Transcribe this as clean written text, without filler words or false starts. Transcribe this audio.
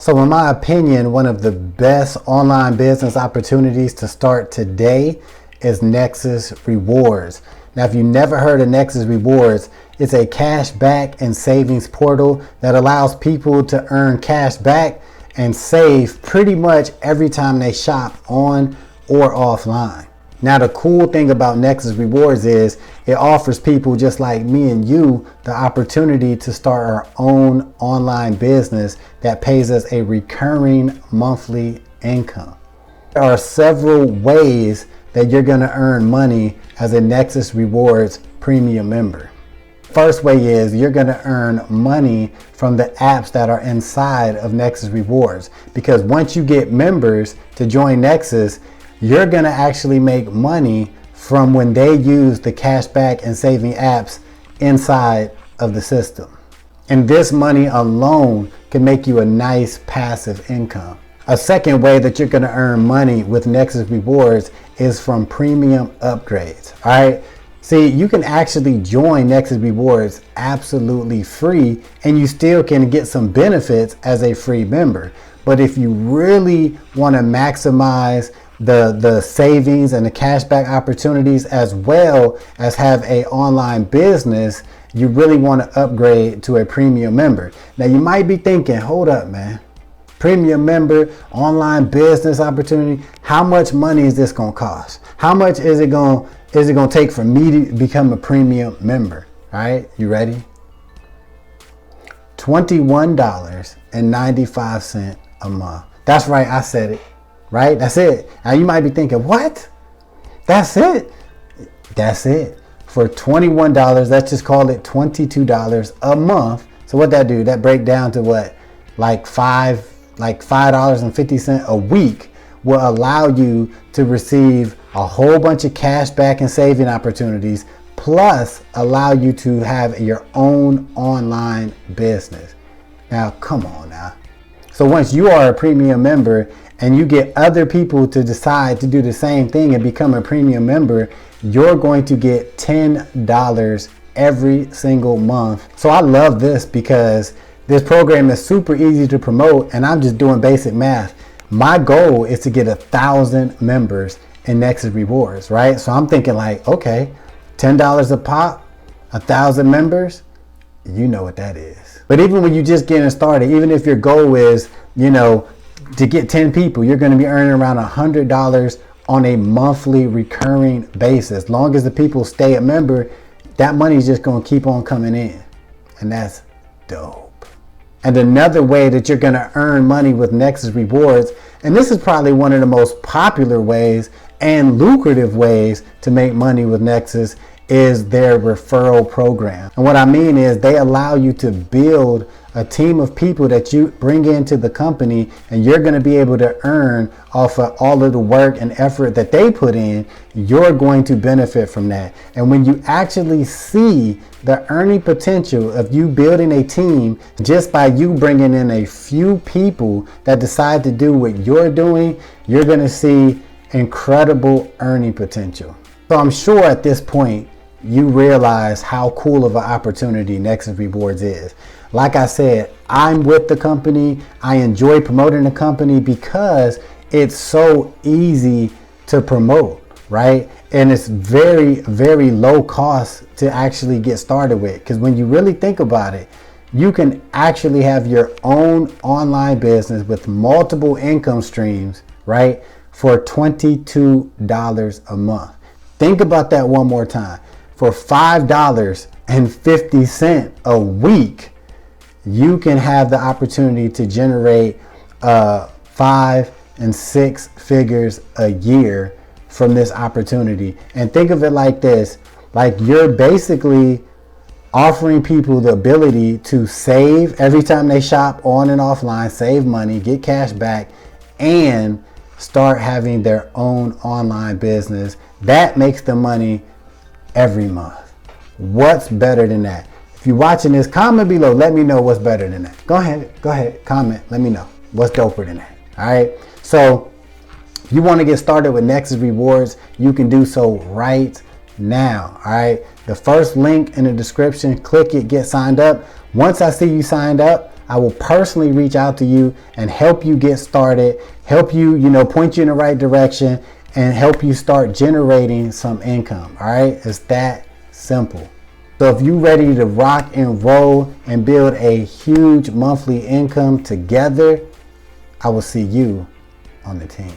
So in my opinion, one of the best online business opportunities to start today is Nexus Rewards. Now, if you've never heard of Nexus Rewards, it's a cash back and savings portal that allows people to earn cash back and save pretty much every time they shop on or offline. Now, the cool thing about Nexus Rewards is it offers people just like me and you the opportunity to start our own online business that pays us a recurring monthly income. There are several ways that you're going to earn money as a Nexus Rewards premium member. First way is you're going to earn money from the apps that are inside of Nexus Rewards, because once you get members to join Nexus, you're going to actually make money from when they use the cashback and saving apps inside of the system. And this money alone can make you a nice passive income. A second way that you're going to earn money with Nexus Rewards is from premium upgrades. All right. See, you can actually join Nexus Rewards absolutely free, and you still can get some benefits as a free member. But if you really want to maximize the savings and the cashback opportunities, as well as have a online business, you really want to upgrade to a premium member. Now, you might be thinking, hold up, man. Premium member, online business opportunity. How much money is this going to cost? How much is it going to take for me to become a premium member? All right, you ready? $21.95 a month. That's right, I said it. Right? That's it. Now you might be thinking, what? That's it? That's it. For $21, let's just call it $22 a month. So what that do? That break down to what? Like $5.50 a week will allow you to receive a whole bunch of cash back and saving opportunities, plus allow you to have your own online business. Now, come on now. So once you are a premium member and you get other people to decide to do the same thing and become a premium member, you're going to get $10 every single month. So I love this because this program is super easy to promote, and I'm just doing basic math. My goal is to get 1,000 members in Nexus Rewards, right? So I'm thinking like, okay, $10 a pop, 1,000 members, you know what that is. But even when you're just getting started, even if your goal is, to get 10 people, you're going to be earning around $100 on a monthly recurring basis. As long as the people stay a member, that money is just going to keep on coming in. And that's dope. And another way that you're going to earn money with Nexus Rewards, and this is probably one of the most popular ways and lucrative ways to make money with Nexus, is their referral program. And what I mean is they allow you to build a team of people that you bring into the company, and you're going to be able to earn off of all of the work and effort that they put in. You're going to benefit from that. And when you actually see the earning potential of you building a team just by you bringing in a few people that decide to do what you're doing, you're going to see incredible earning potential. So I'm sure at this point you realize how cool of an opportunity Nexus Rewards is. Like I said, I'm with the company. I enjoy promoting the company because it's so easy to promote, right? And it's very, very low cost to actually get started with. Because when you really think about it, you can actually have your own online business with multiple income streams, right? For $22 a month. Think about that one more time. For $5.50 a week, you can have the opportunity to generate 5 and 6 figures a year from this opportunity. And think of it like this, like you're basically offering people the ability to save every time they shop on and offline, save money, get cash back, and start having their own online business that makes them money every month. What's better than that? If you're watching this, comment below. Let me know what's better than that. Go ahead, comment. Let me know what's doper than that. All right. So if you want to get started with Nexus Rewards, you can do so right now. All right. The first link in the description, click it, get signed up. Once I see you signed up, I will personally reach out to you and help you get started, help you, point you in the right direction, and help you start generating some income. All right, it's that simple. So if you're ready to rock and roll and build a huge monthly income together, I will see you on the team.